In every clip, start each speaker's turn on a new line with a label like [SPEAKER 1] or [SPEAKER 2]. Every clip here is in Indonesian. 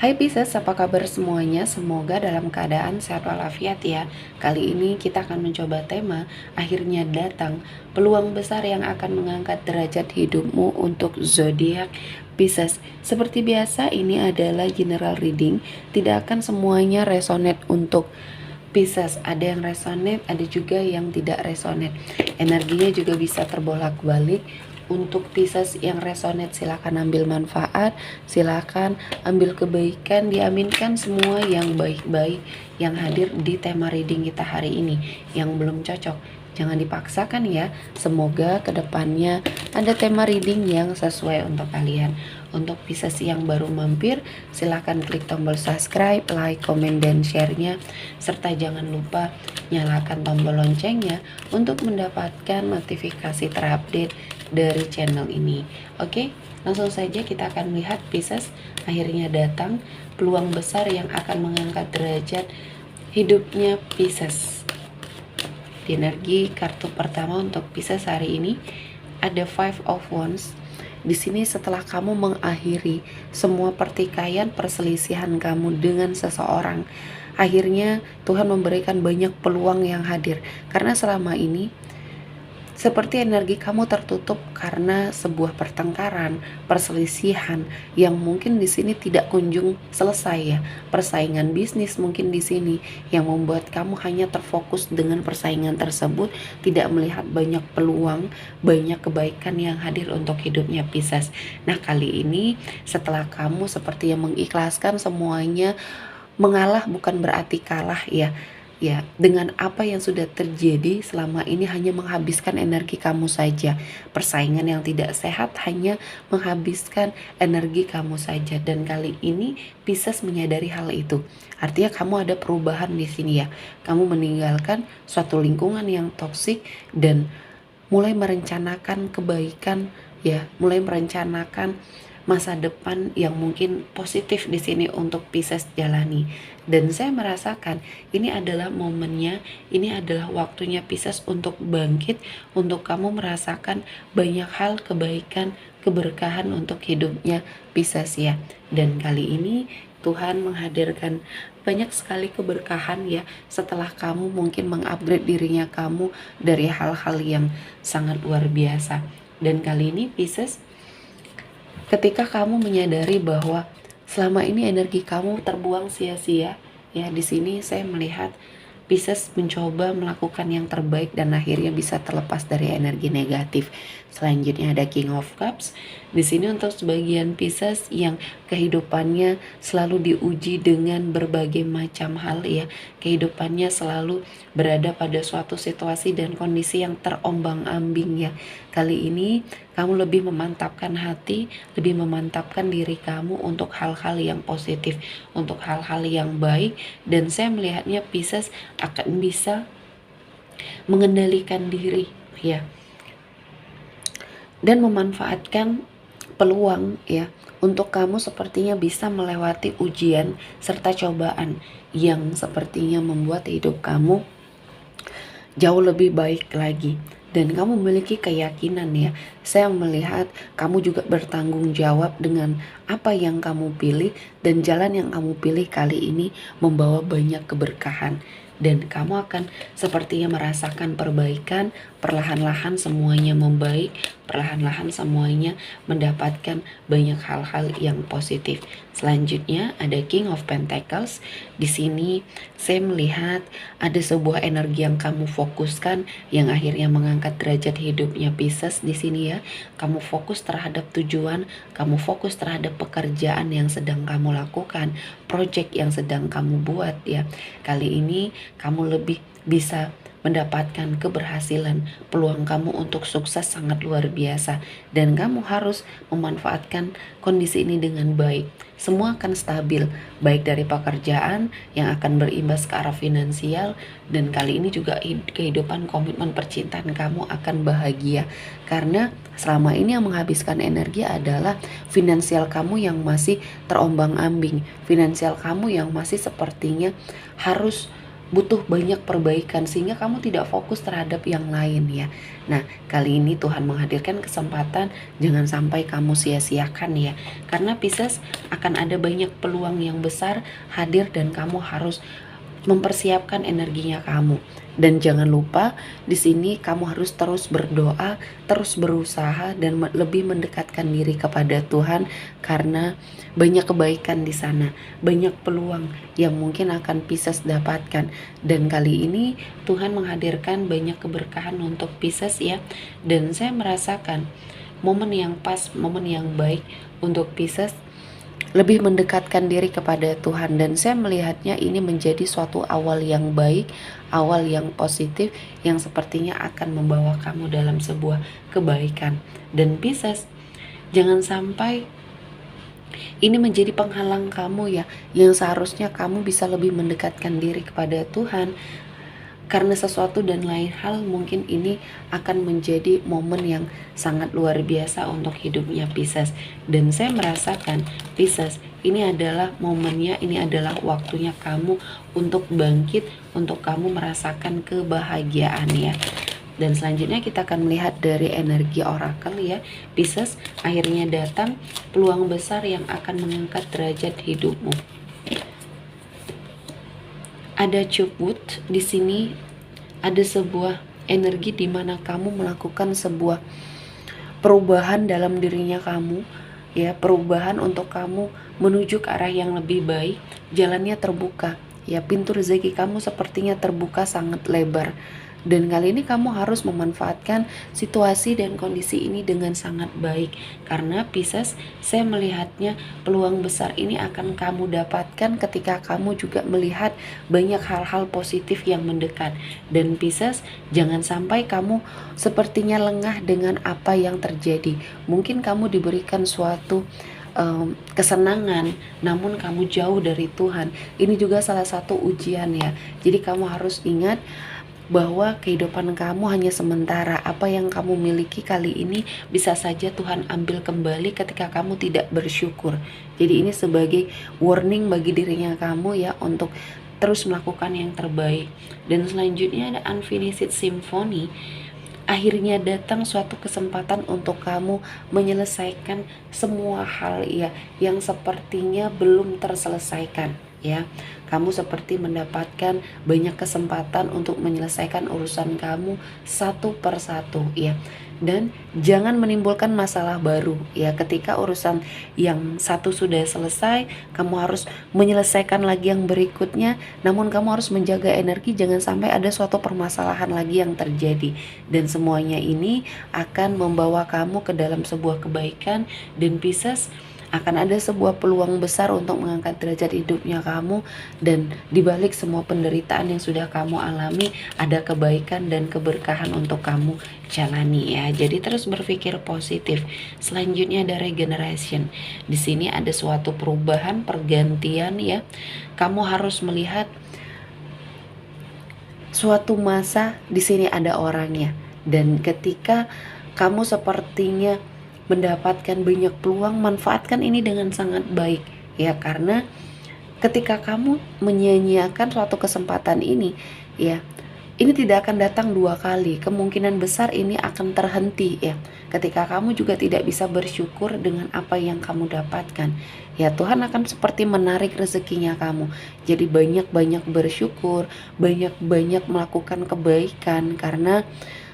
[SPEAKER 1] Hai Pisces, apa kabar semuanya? Semoga dalam keadaan sehat walafiat ya. Kali ini kita akan mencoba tema akhirnya datang, peluang besar yang akan mengangkat derajat hidupmu untuk zodiak Pisces. Seperti biasa, ini adalah general reading, tidak akan semuanya resonate untuk Pisces. Ada yang resonate, ada juga yang tidak resonate. Energinya juga bisa terbolak-balik. Untuk Pisces yang resonate, silakan ambil manfaat, silakan ambil kebaikan, diaminkan semua yang baik-baik yang hadir di tema reading kita hari ini. Yang belum cocok, jangan dipaksakan ya. Semoga kedepannya ada tema reading yang sesuai untuk kalian. Untuk Pisces yang baru mampir, silahkan klik tombol subscribe, like, komen, dan share-nya. Serta jangan lupa nyalakan tombol loncengnya untuk mendapatkan notifikasi terupdate dari channel ini. Oke, langsung saja kita akan melihat Pisces akhirnya datang, peluang besar yang akan mengangkat derajat hidupnya Pisces. Di energi kartu pertama untuk Pisces hari ini ada Five of Wands. Di sini setelah kamu mengakhiri semua pertikaian perselisihan kamu dengan seseorang, akhirnya Tuhan memberikan banyak peluang yang hadir. Karena selama ini seperti energi kamu tertutup karena sebuah pertengkaran, perselisihan yang mungkin di sini tidak kunjung selesai ya. Persaingan bisnis mungkin di sini yang membuat kamu hanya terfokus dengan persaingan tersebut, tidak melihat banyak peluang, banyak kebaikan yang hadir untuk hidupnya Pisces. Nah, kali ini setelah kamu seperti yang mengikhlaskan semuanya, mengalah bukan berarti kalah ya. Ya, dengan apa yang sudah terjadi selama ini hanya menghabiskan energi kamu saja. Persaingan yang tidak sehat hanya menghabiskan energi kamu saja. Dan kali ini Pisces menyadari hal itu. Artinya kamu ada perubahan di sini ya. Kamu meninggalkan suatu lingkungan yang toksik dan mulai merencanakan kebaikan ya, mulai merencanakan masa depan yang mungkin positif di sini untuk Pisces jalani. Dan saya merasakan ini adalah momennya, ini adalah waktunya Pisces untuk bangkit, untuk kamu merasakan banyak hal kebaikan, keberkahan untuk hidupnya Pisces ya. Dan kali ini Tuhan menghadirkan banyak sekali keberkahan ya, setelah kamu mungkin mengupgrade dirinya kamu dari hal-hal yang sangat luar biasa. Dan kali ini Pisces, ketika kamu menyadari bahwa selama ini energi kamu terbuang sia-sia, ya di sini saya melihat Pisces mencoba melakukan yang terbaik dan akhirnya bisa terlepas dari energi negatif. Selanjutnya ada King of Cups. Di sini untuk sebagian Pisces yang kehidupannya selalu diuji dengan berbagai macam hal ya. Kehidupannya selalu berada pada suatu situasi dan kondisi yang terombang-ambing ya. Kali ini kamu lebih memantapkan hati, lebih memantapkan diri kamu untuk hal-hal yang positif, untuk hal-hal yang baik. Dan saya melihatnya Pisces akan bisa mengendalikan diri ya, dan memanfaatkan peluang ya, untuk kamu sepertinya bisa melewati ujian serta cobaan yang sepertinya membuat hidup kamu jauh lebih baik lagi. Dan kamu memiliki keyakinan ya, saya melihat kamu juga bertanggung jawab dengan apa yang kamu pilih, dan jalan yang kamu pilih kali ini membawa banyak keberkahan. Dan kamu akan sepertinya merasakan perbaikan, perlahan-lahan semuanya membaik, perlahan-lahan semuanya mendapatkan banyak hal-hal yang positif. Selanjutnya ada King of Pentacles. Di sini saya melihat ada sebuah energi yang kamu fokuskan yang akhirnya mengangkat derajat hidupnya Pisces di sini ya. Kamu fokus terhadap tujuan, kamu fokus terhadap pekerjaan yang sedang kamu lakukan, project yang sedang kamu buat ya. Kali ini kamu lebih bisa mendapatkan keberhasilan, peluang kamu untuk sukses sangat luar biasa, dan kamu harus memanfaatkan kondisi ini dengan baik. Semua akan stabil, baik dari pekerjaan yang akan berimbas ke arah finansial, dan kali ini juga kehidupan komitmen percintaan kamu akan bahagia, karena selama ini yang menghabiskan energi adalah finansial kamu yang masih terombang-ambing, finansial kamu yang masih sepertinya harus butuh banyak perbaikan sehingga kamu tidak fokus terhadap yang lain ya. Nah, kali ini Tuhan menghadirkan kesempatan, jangan sampai kamu sia-siakan ya. Karena Pisces akan ada banyak peluang yang besar hadir dan kamu harus mempersiapkan energinya kamu. Dan jangan lupa di sini kamu harus terus berdoa, terus berusaha dan lebih mendekatkan diri kepada Tuhan karena banyak kebaikan di sana, banyak peluang yang mungkin akan Pisces dapatkan. Dan kali ini Tuhan menghadirkan banyak keberkahan untuk Pisces ya. Dan saya merasakan momen yang pas, momen yang baik untuk Pisces lebih mendekatkan diri kepada Tuhan, dan saya melihatnya ini menjadi suatu awal yang baik, awal yang positif yang sepertinya akan membawa kamu dalam sebuah kebaikan. Dan Pisces, jangan sampai ini menjadi penghalang kamu ya, yang seharusnya kamu bisa lebih mendekatkan diri kepada Tuhan. Karena sesuatu dan lain hal mungkin ini akan menjadi momen yang sangat luar biasa untuk hidupnya Pisces. Dan saya merasakan Pisces, ini adalah momennya, ini adalah waktunya kamu untuk bangkit, untuk kamu merasakan kebahagiaan ya. Dan selanjutnya kita akan melihat dari energi oracle ya. Pisces, akhirnya datang peluang besar yang akan mengangkat derajat hidupmu. Ada Chubut di sini, ada sebuah energi di mana kamu melakukan sebuah perubahan dalam dirinya kamu ya, perubahan untuk kamu menuju ke arah yang lebih baik. Jalannya terbuka ya, pintu rezeki kamu sepertinya terbuka sangat lebar. Dan kali ini kamu harus memanfaatkan situasi dan kondisi ini dengan sangat baik. Karena Pisces, saya melihatnya peluang besar ini akan kamu dapatkan ketika kamu juga melihat banyak hal-hal positif yang mendekat. Dan Pisces, jangan sampai kamu sepertinya lengah dengan apa yang terjadi. Mungkin kamu diberikan suatu kesenangan, namun kamu jauh dari Tuhan. Ini juga salah satu ujian ya. Jadi kamu harus ingat bahwa kehidupan kamu hanya sementara. Apa yang kamu miliki kali ini bisa saja Tuhan ambil kembali ketika kamu tidak bersyukur. Jadi ini sebagai warning bagi dirinya kamu ya, untuk terus melakukan yang terbaik. Dan selanjutnya ada Unfinished Symphony. Akhirnya datang suatu kesempatan untuk kamu menyelesaikan semua hal ya yang sepertinya belum terselesaikan ya. Kamu seperti mendapatkan banyak kesempatan untuk menyelesaikan urusan kamu satu persatu ya. Dan jangan menimbulkan masalah baru ya. Ketika urusan yang satu sudah selesai, kamu harus menyelesaikan lagi yang berikutnya. Namun kamu harus menjaga energi, jangan sampai ada suatu permasalahan lagi yang terjadi. Dan semuanya ini akan membawa kamu ke dalam sebuah kebaikan. Dan Pisces, akan ada sebuah peluang besar untuk mengangkat derajat hidupnya kamu. Dan dibalik semua penderitaan yang sudah kamu alami, ada kebaikan dan keberkahan untuk kamu jalani ya. Jadi terus berpikir positif. Selanjutnya ada Regeneration. Di sini ada suatu perubahan, pergantian ya. Kamu harus melihat suatu masa, di sini ada orangnya. Dan ketika kamu sepertinya mendapatkan banyak peluang, manfaatkan ini dengan sangat baik ya. Karena ketika kamu menyia-nyiakan suatu kesempatan ini ya, ini tidak akan datang dua kali. Kemungkinan besar ini akan terhenti ya, ketika kamu juga tidak bisa bersyukur dengan apa yang kamu dapatkan ya. Tuhan akan seperti menarik rezekinya kamu. Jadi banyak-banyak bersyukur, banyak-banyak melakukan kebaikan. Karena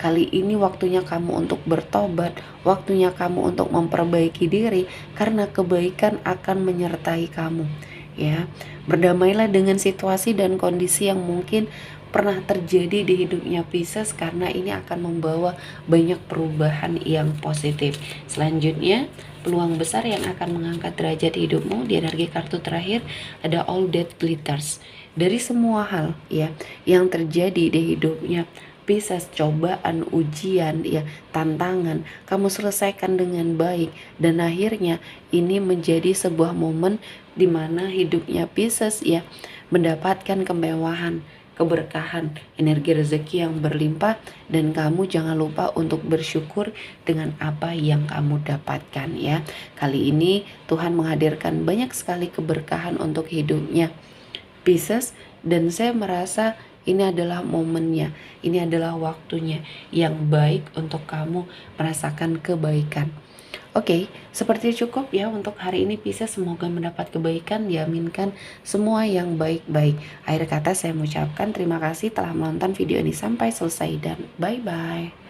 [SPEAKER 1] kali ini waktunya kamu untuk bertobat, waktunya kamu untuk memperbaiki diri, karena kebaikan akan menyertai kamu ya. Berdamailah dengan situasi dan kondisi yang mungkin pernah terjadi di hidupnya Pisces, karena ini akan membawa banyak perubahan yang positif. Selanjutnya, peluang besar yang akan mengangkat derajat hidupmu di energi kartu terakhir ada All That Glitters. Dari semua hal ya yang terjadi di hidupnya Pisces, cobaan, ujian ya, tantangan, kamu selesaikan dengan baik. Dan akhirnya ini menjadi sebuah momen di mana hidupnya Pisces ya mendapatkan kemewahan, keberkahan, energi rezeki yang berlimpah. Dan kamu jangan lupa untuk bersyukur dengan apa yang kamu dapatkan ya. Kali ini Tuhan menghadirkan banyak sekali keberkahan untuk hidupnya Pisces. Dan saya merasa Ini adalah momennya, ini adalah waktunya yang baik untuk kamu merasakan kebaikan. Oke, seperti cukup ya untuk hari ini Pisces. Semoga mendapat kebaikan, diaminkan semua yang baik-baik. Akhir kata saya mengucapkan terima kasih telah menonton video ini sampai selesai dan bye-bye.